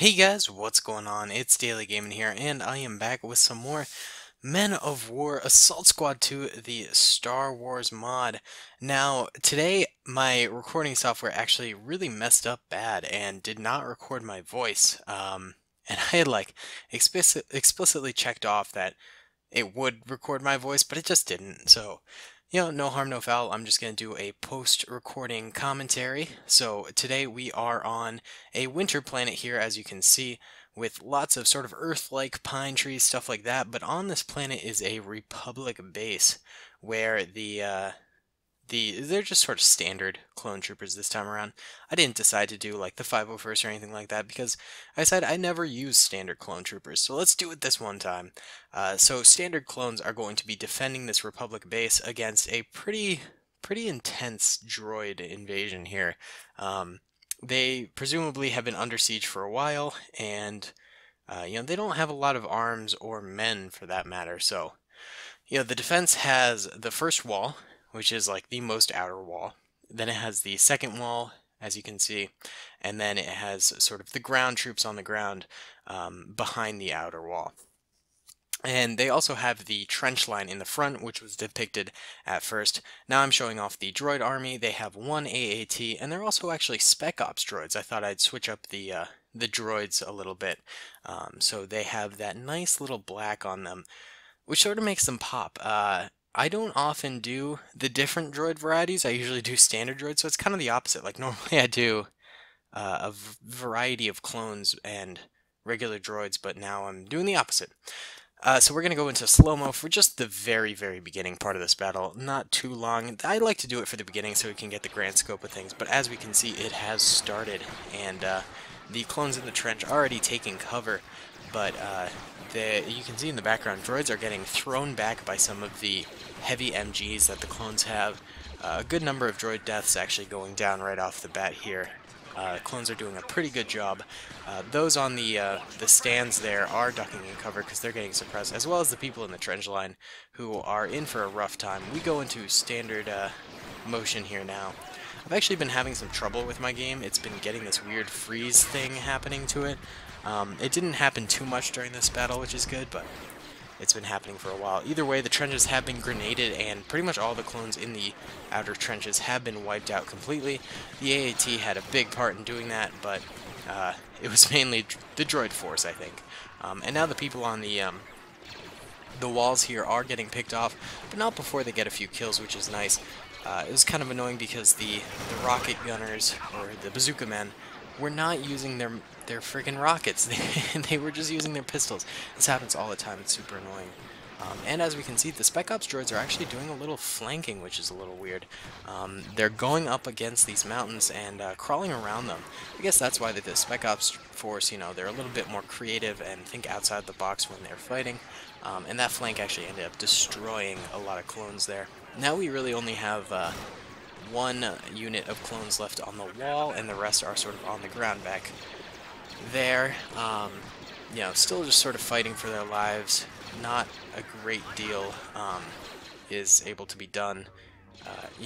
Hey guys, what's going on? It's DaleyGaming here, and I am back with some more Men of War Assault Squad 2, the Star Wars mod. Now, today my recording software actually really messed up bad and did not record my voice. And I had like explicitly checked off that it would record my voice, but it just didn't. So, no harm, no foul. I'm just going to do a post-recording commentary. So today we are on a winter planet here, as you can see, with lots of sort of Earth-like pine trees, stuff like that. But on this planet is a Republic base where they're just sort of standard clone troopers this time around. I didn't decide to do like the 501st or anything like that because I said I never use standard clone troopers, so let's do it this one time. So standard clones are going to be defending this Republic base against a pretty intense droid invasion here. They presumably have been under siege for a while, and they don't have a lot of arms or men for that matter. So the defense has the first wall, which is like the most outer wall. Then it has the second wall, as you can see, and then it has sort of the ground troops on the ground behind the outer wall. And they also have the trench line in the front, which was depicted at first. Now I'm showing off the droid army. They have one AAT, and they're also actually Spec Ops droids. I thought I'd switch up the droids a little bit. So they have that nice little black on them, which sort of makes them pop. I don't often do the different droid varieties. I usually do standard droids, so it's kind of the opposite. Like normally I do a variety of clones and regular droids, but now I'm doing the opposite. So we're going to go into slow-mo for just the very, very beginning part of this battle. Not too long. I like to do it for the beginning so we can get the grand scope of things, but as we can see, it has started, and the clones in the trench are already taking cover, but you can see in the background, droids are getting thrown back by some of the heavy MGs that the clones have. A good number of droid deaths actually going down right off the bat here. Clones are doing a pretty good job. Those on the stands there are ducking in cover because they're getting suppressed, as well as the people in the trench line who are in for a rough time. We go into standard motion here now. I've actually been having some trouble with my game. It's been getting this weird freeze thing happening to it. It didn't happen too much during this battle, which is good, but it's been happening for a while. Either way, the trenches have been grenaded, and pretty much all the clones in the outer trenches have been wiped out completely. The AAT had a big part in doing that, but it was mainly the droid force, I think. And now the people on the walls here are getting picked off, but not before they get a few kills, which is nice. It was kind of annoying because the rocket gunners, or the bazooka men, were not using their friggin' rockets. They were just using their pistols. This happens all the time. It's super annoying. And as we can see, the Spec Ops droids are actually doing a little flanking, which is a little weird. They're going up against these mountains and crawling around them. I guess that's why the Spec Ops force, they're a little bit more creative and think outside the box when they're fighting. And that flank actually ended up destroying a lot of clones there. Now we really only have one unit of clones left on the wall, and the rest are sort of on the ground back there. Still just sort of fighting for their lives. Not a great deal is able to be done,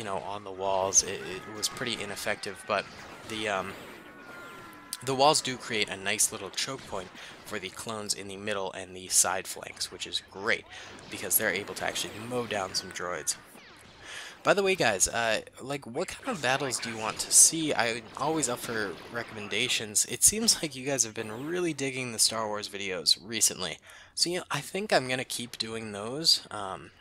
on the walls. It was pretty ineffective, but the walls do create a nice little choke point for the clones in the middle and the side flanks, which is great because they're able to actually mow down some droids. By the way, guys, what kind of battles do you want to see? I'm always up for recommendations. It seems like you guys have been really digging the Star Wars videos recently. So, I think I'm going to keep doing those,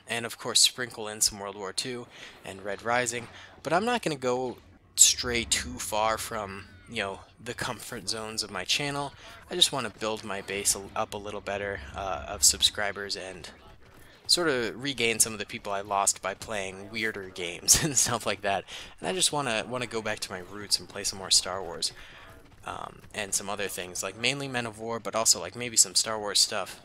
and of course sprinkle in some World War II and Red Rising, but I'm not going to go stray too far from, the comfort zones of my channel. I just want to build my base up a little better of subscribers and sort of regain some of the people I lost by playing weirder games and stuff like that. And I just want to go back to my roots and play some more Star Wars and some other things, like mainly Men of War, but also like maybe some Star Wars stuff.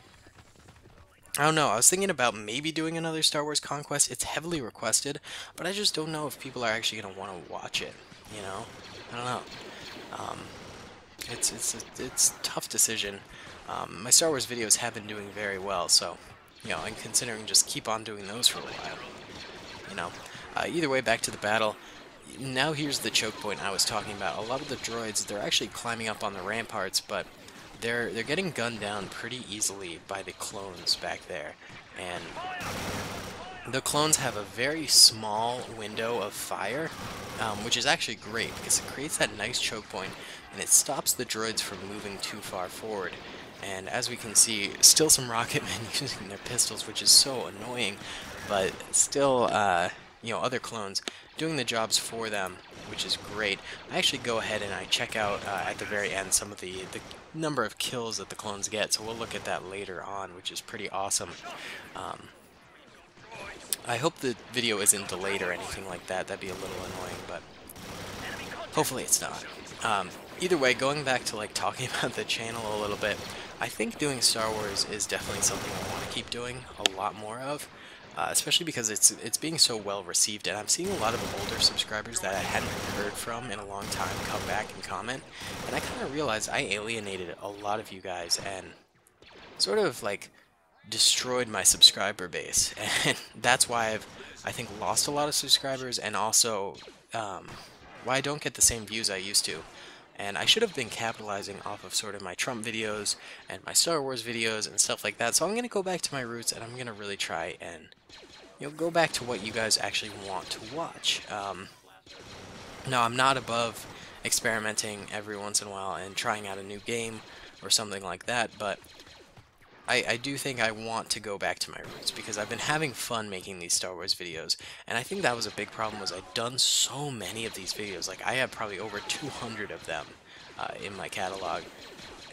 I don't know, I was thinking about maybe doing another Star Wars Conquest. It's heavily requested, but I just don't know if people are actually going to want to watch it, I don't know. It's a tough decision. My Star Wars videos have been doing very well, so I'm considering just keep on doing those for a while. Either way, back to the battle. Now here's the choke point I was talking about. A lot of the droids, they're actually climbing up on the ramparts, but they're getting gunned down pretty easily by the clones back there, and the clones have a very small window of fire, which is actually great because it creates that nice choke point and it stops the droids from moving too far forward. And as we can see, still some rocket men using their pistols, which is so annoying, but still, other clones doing the jobs for them, which is great. I actually go ahead and I check out at the very end some of the number of kills that the clones get, so we'll look at that later on, which is pretty awesome. I hope the video isn't delayed or anything like that. That'd be a little annoying, but hopefully it's not. Either way, going back to like talking about the channel a little bit, I think doing Star Wars is definitely something I want to keep doing a lot more of, especially because it's being so well received, and I'm seeing a lot of older subscribers that I hadn't heard from in a long time come back and comment, and I kind of realized I alienated a lot of you guys and sort of like destroyed my subscriber base, and that's why I think lost a lot of subscribers, and also why I don't get the same views I used to. And I should have been capitalizing off of sort of my Trump videos and my Star Wars videos and stuff like that. So I'm going to go back to my roots, and I'm going to really try and go back to what you guys actually want to watch. Now, I'm not above experimenting every once in a while and trying out a new game or something like that, but I do think I want to go back to my roots because I've been having fun making these Star Wars videos, and I think that was a big problem, was I'd done so many of these videos. Like, I have probably over 200 of them in my catalog,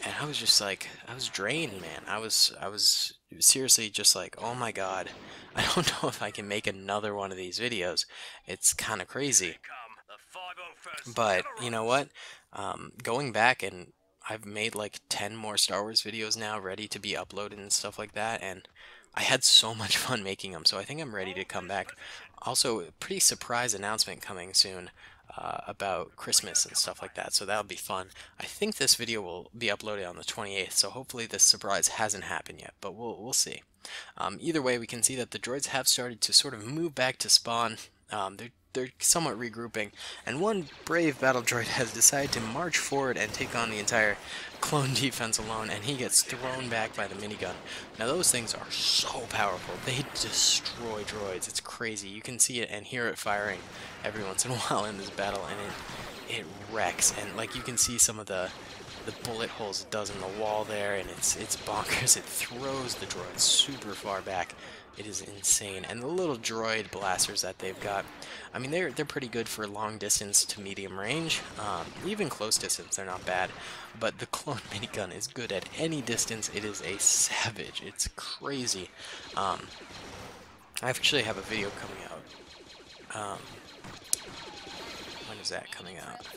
and I was just like, I was drained, man. I was seriously just like, oh my god, I don't know if I can make another one of these videos. It's kind of crazy. But you know what? Going back, and I've made like 10 more Star Wars videos now ready to be uploaded and stuff like that, and I had so much fun making them, so I think I'm ready to come back. Also, a pretty surprise announcement coming soon about Christmas and stuff like that, so that'll be fun. I think this video will be uploaded on the 28th, so hopefully this surprise hasn't happened yet, but we'll see. Either way, we can see that the droids have started to sort of move back to spawn. They're somewhat regrouping, and one brave battle droid has decided to march forward and take on the entire clone defense alone, and he gets thrown back by the minigun. Now those things are so powerful. They destroy droids. It's crazy. You can see it and hear it firing every once in a while in this battle, and it wrecks. And like, you can see some of the bullet holes it does in the wall there, and it's bonkers. It throws the droids super far back. It is insane. And the little droid blasters that they've got, I mean, they're pretty good for long distance to medium range. Even close distance, they're not bad. But the clone minigun is good at any distance. It is a savage. It's crazy. I actually have a video coming out. When is that coming out?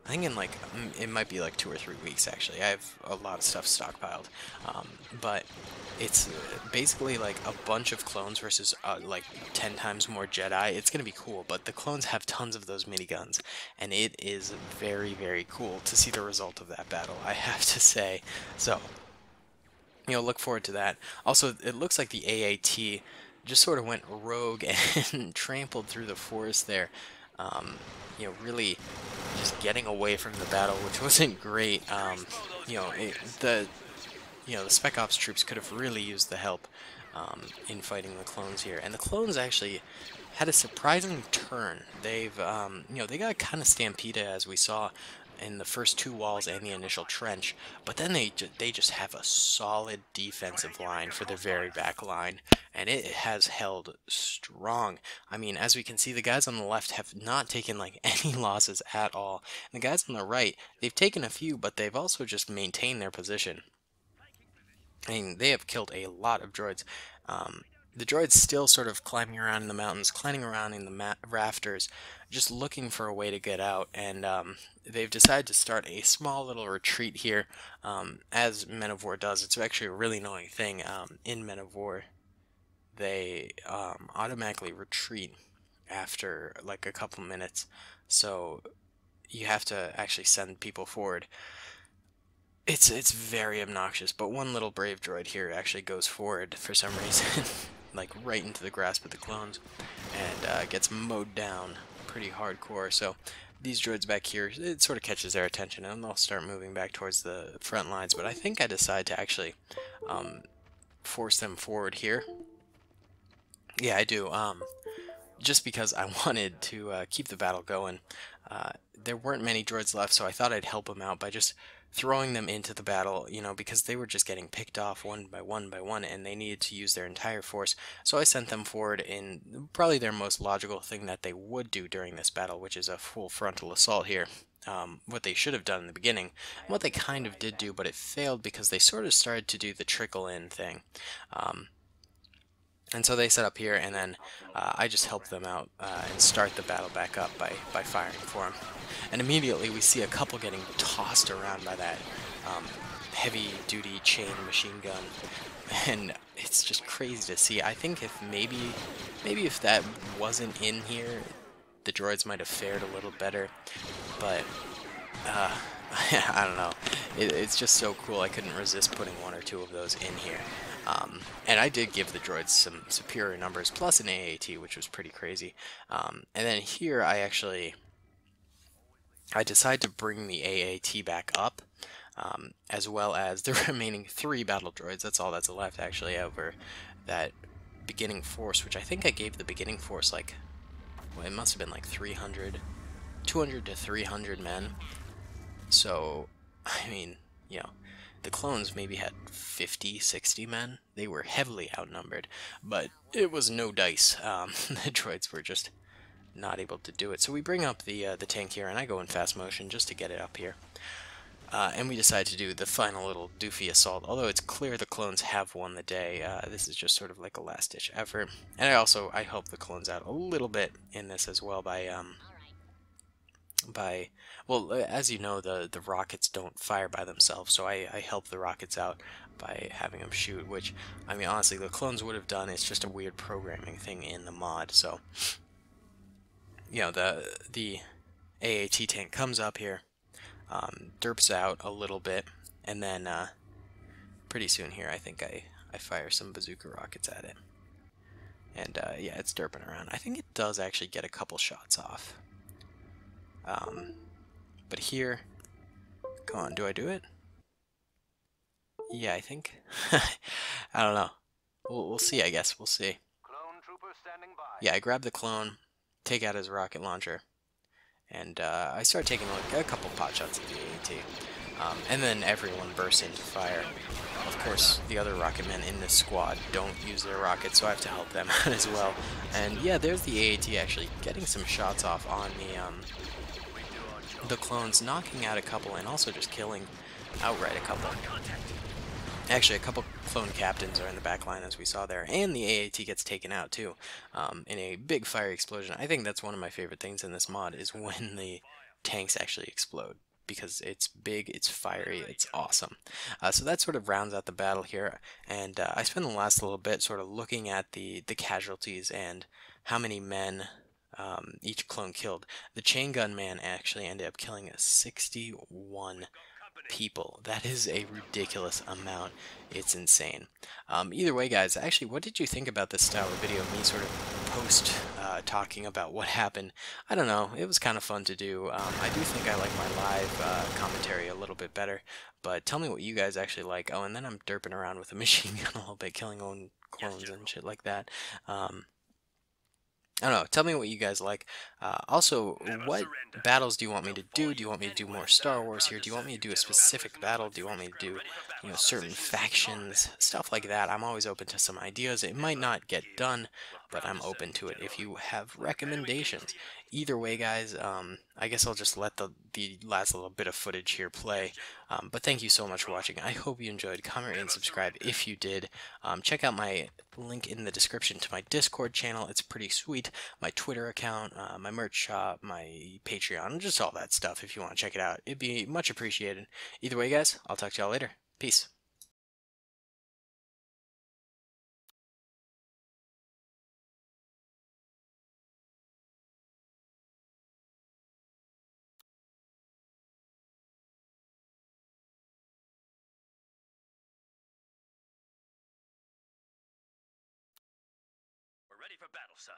I think in like, it might be like 2 or 3 weeks actually. I have a lot of stuff stockpiled. But it's basically like a bunch of clones versus like 10 times more Jedi. It's going to be cool, but the clones have tons of those miniguns, and it is very, very cool to see the result of that battle, I have to say. So, look forward to that. Also, it looks like the AAT just sort of went rogue and trampled through the forest there. Really just getting away from the battle, which wasn't great. The Spec Ops troops could have really used the help in fighting the clones here, and the clones actually had a surprising turn. They've, they got kind of stampeded, as we saw in the first 2 walls and the initial trench, but then they just have a solid defensive line for the very back line, and it has held strong. I mean, as we can see, the guys on the left have not taken like any losses at all, and the guys on the right, they've taken a few, but they've also just maintained their position. I mean, they have killed a lot of droids. The droids still sort of climbing around in the mountains, climbing around in the rafters, just looking for a way to get out, and they've decided to start a small little retreat here, as Men of War does. It's actually a really annoying thing. In Men of War, they automatically retreat after like a couple minutes, so you have to actually send people forward. It's very obnoxious, but one little brave droid here actually goes forward for some reason, like right into the grasp of the clones, and gets mowed down pretty hardcore. So these droids back here, it sort of catches their attention, and they'll start moving back towards the front lines. But I think I decide to actually force them forward here. Yeah, I do. Just because I wanted to keep the battle going. There weren't many droids left, so I thought I'd help them out by just throwing them into the battle, you know, because they were just getting picked off one by one by one, and they needed to use their entire force. So I sent them forward in probably their most logical thing that they would do during this battle, which is a full frontal assault here. What they should have done in the beginning, and what they kind of did do, but it failed because they sort of started to do the trickle-in thing. And so they set up here, and then I just help them out and start the battle back up by firing for them. And immediately we see a couple getting tossed around by that heavy-duty chain machine gun, and it's just crazy to see. I think if maybe if that wasn't in here, the droids might have fared a little better, but I don't know. It's just so cool. I couldn't resist putting one or two of those in here. And I did give the droids some superior numbers, plus an AAT, which was pretty crazy. And then here I decide to bring the AAT back up, as well as the remaining 3 battle droids. That's all that's left, actually, over that beginning force, which I think I gave the beginning force, like, well, it must have been like 200 to 300 men. So, I mean, you know, the clones maybe had 50, 60 men. They were heavily outnumbered, but it was no dice. The droids were just not able to do it. So we bring up the tank here, and I go in fast motion just to get it up here. And we decide to do the final little doofy assault. Although it's clear the clones have won the day, this is just sort of like a last-ditch effort. And I help the clones out a little bit in this as well well, as you know, the rockets don't fire by themselves, so I help the rockets out by having them shoot, which, I mean, honestly, the clones would have done. It's just a weird programming thing in the mod. So, you know, the AAT tank comes up here, derps out a little bit, and then pretty soon here I think I fire some bazooka rockets at it. And yeah, it's derping around. I think it does actually get a couple shots off. But here, come on, do I do it? Yeah, I think. I don't know. We'll see, I guess. We'll see. Yeah, I grab the clone, take out his rocket launcher, and I start taking a couple pot shots at the AAT. And then everyone bursts into fire. Of course, the other rocket men in this squad don't use their rockets, so I have to help them out as well. And yeah, there's the AAT actually getting some shots off on the clones, knocking out a couple and also just killing outright a couple. Actually, a couple clone captains are in the back line, as we saw there, and the AAT gets taken out too, in a big fire explosion. I think that's one of my favorite things in this mod, is when the tanks actually explode, because it's big, it's fiery, it's awesome. So that sort of rounds out the battle here, and I spend the last little bit sort of looking at the casualties and how many men each clone killed. The chain gun man actually ended up killing 61 people. That is a ridiculous amount. It's insane. Either way, guys, actually, what did you think about this style of video? Me sort of post talking about what happened. I don't know. It was kind of fun to do. I do think I like my live commentary a little bit better, but tell me what you guys actually like. Oh, and then I'm derping around with a machine gun a little bit, killing own clones and shit like that. I don't know. Tell me what you guys like. Also, what battles do you want me to do? Do you want me to do more Star Wars here? Do you want me to do a specific battle? Do you want me to do, you know, certain factions? Stuff like that. I'm always open to some ideas. It might not get done, but I'm open to it if you have recommendations. Either way, guys, I guess I'll just let the last little bit of footage here play. But thank you so much for watching. I hope you enjoyed. Comment and subscribe if you did. Check out my link in the description to my Discord channel. It's pretty sweet. My Twitter account, my merch shop, my Patreon, just all that stuff if you want to check it out. It'd be much appreciated. Either way, guys, I'll talk to y'all later. Peace. We're ready for battle, sir.